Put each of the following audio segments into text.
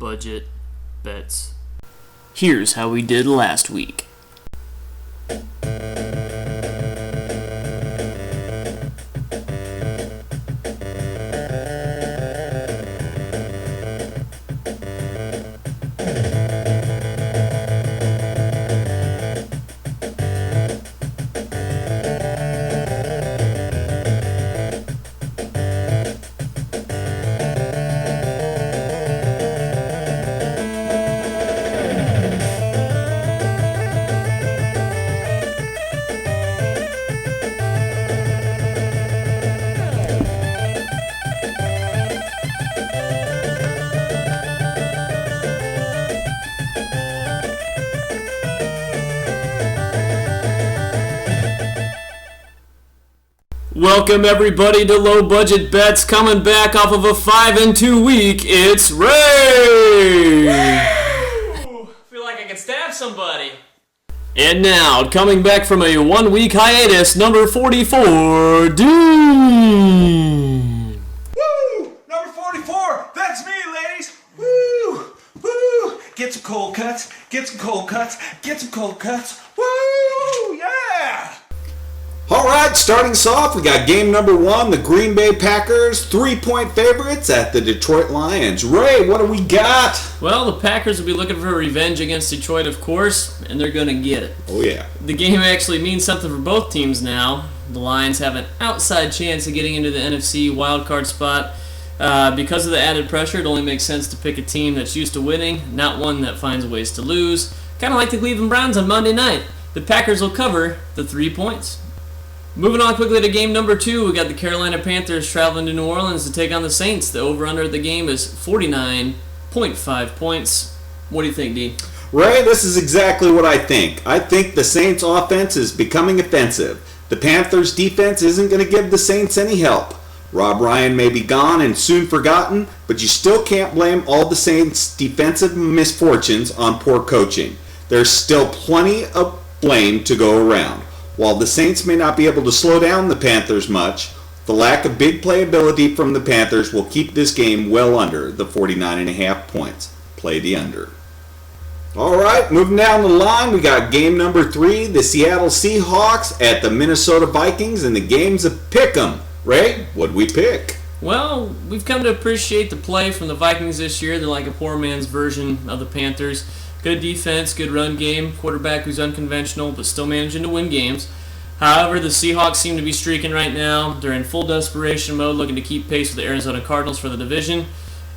budget bets. Here's how we did last week. Welcome everybody to Low Budget Bets. Coming back off of a 5-2 week, it's Ray! Woo! Feel like I could stab somebody. And now, coming back from a 1-week hiatus, number 44, Dean! Woo! Number 44, that's me, ladies! Woo! Woo! Get some cold cuts, get some cold cuts, get some cold cuts. Woo! Yeah! All right, starting us off, we got game number 1, the Green Bay Packers, 3-point favorites at the Detroit Lions. Ray, what do we got? Well, the Packers will be looking for revenge against Detroit, of course, and they're going to get it. Oh, yeah. The game actually means something for both teams now. The Lions have an outside chance of getting into the NFC wildcard spot. Because of the added pressure, it only makes sense to pick a team that's used to winning, not one that finds ways to lose. Kind of like the Cleveland Browns on Monday night. The Packers will cover the 3 points. Moving on quickly to game number 2, we got the Carolina Panthers traveling to New Orleans to take on the Saints. The over-under of the game is 49.5 points. What do you think, Dean? Ray, this is exactly what I think. I think the Saints' offense is becoming offensive. The Panthers' defense isn't going to give the Saints any help. Rob Ryan may be gone and soon forgotten, but you still can't blame all the Saints' defensive misfortunes on poor coaching. There's still plenty of blame to go around. While the Saints may not be able to slow down the Panthers much, the lack of big playability from the Panthers will keep this game well under the 49.5 points. Play the under. All right, moving down the line, we got game number 3, the Seattle Seahawks at the Minnesota Vikings, and the game's a pick'em. Ray, what'd we pick? Well, we've come to appreciate the play from the Vikings this year. They're like a poor man's version of the Panthers. Good defense, good run game, quarterback who's unconventional but still managing to win games. However, the Seahawks seem to be streaking right now. They're in full desperation mode, looking to keep pace with the Arizona Cardinals for the division.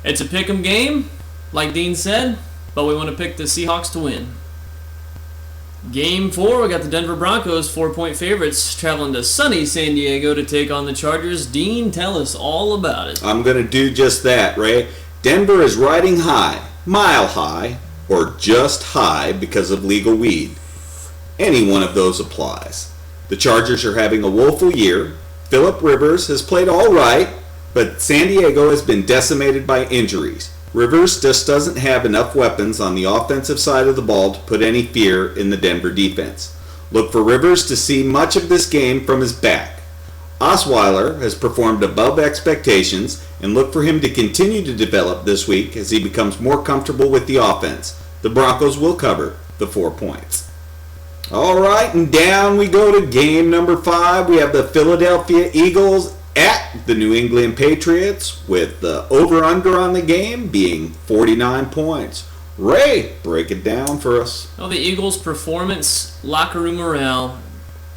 It's a pick'em game, like Dean said, but we want to pick the Seahawks to win. Game 4, we got the Denver Broncos, 4-point favorites, traveling to sunny San Diego to take on the Chargers. Dean, tell us all about it. I'm going to do just that, Ray. Denver is riding high, mile high, or just high because of legal weed. Any one of those applies. The Chargers are having a woeful year. Phillip Rivers has played all right, but San Diego has been decimated by injuries. Rivers just doesn't have enough weapons on the offensive side of the ball to put any fear in the Denver defense. Look for Rivers to see much of this game from his back. Osweiler has performed above expectations, and look for him to continue to develop this week as he becomes more comfortable with the offense. The Broncos will cover the 4 points. All right, and down we go to game number 5. We have the Philadelphia Eagles at the New England Patriots, with the over-under on the game being 49 points. Ray, break it down for us. Well, the Eagles' performance, locker room morale,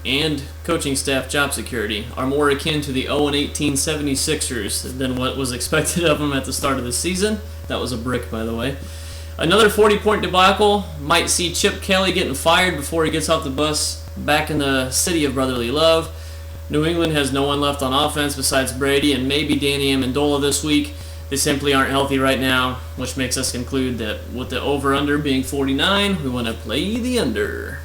and coaching staff job security are more akin to the 0-18 76ers than what was expected of them at the start of the season. That was a brick, by the way. Another 40-point debacle might see Chip Kelly getting fired before he gets off the bus back in the city of brotherly love. New England has no one left on offense besides Brady and maybe Danny Amendola this week. They simply aren't healthy right now, which makes us conclude that with the over-under being 49, we want to play the under.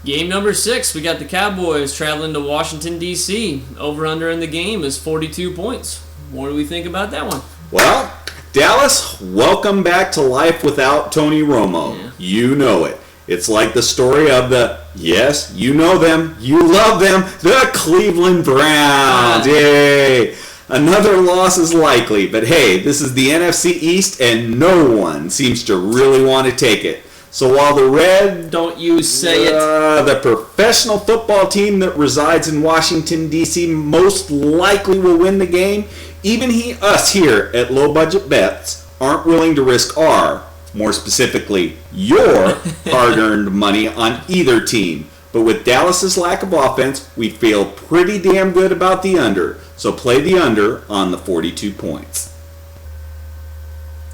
Game number 6, we got the Cowboys traveling to Washington, D.C. Over-under in the game is 42 points. What do we think about that one? Well, Dallas, welcome back to life without Tony Romo. Yeah. You know it. It's like the story of the, yes, you know them, you love them, the Cleveland Browns. Yay! Another loss is likely, but hey, this is the NFC East and no one seems to really want to take it. So while the Red, Don't you say it. the professional football team that resides in Washington, D.C. most likely will win the game, even us here at Low Budget Bets aren't willing to risk our, more specifically, your hard-earned money on either team. But with Dallas's lack of offense, we feel pretty damn good about the under. So play the under on the 42 points.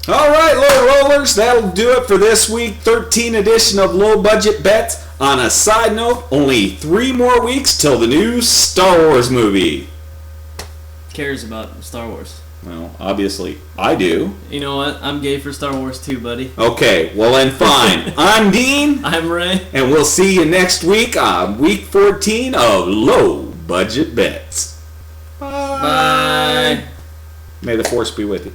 All right, low rollers, that'll do it for this week 13 edition of Low Budget Bets. On a side note, only 3 more weeks till the new Star Wars movie. Cares about Star Wars. Well, obviously, I do. You know what? I'm gay for Star Wars too, buddy. Okay, well then fine. I'm Dean, I'm Ray. and we'll see you next week on week 14 of Low Budget Bets. Bye. May the force be with you.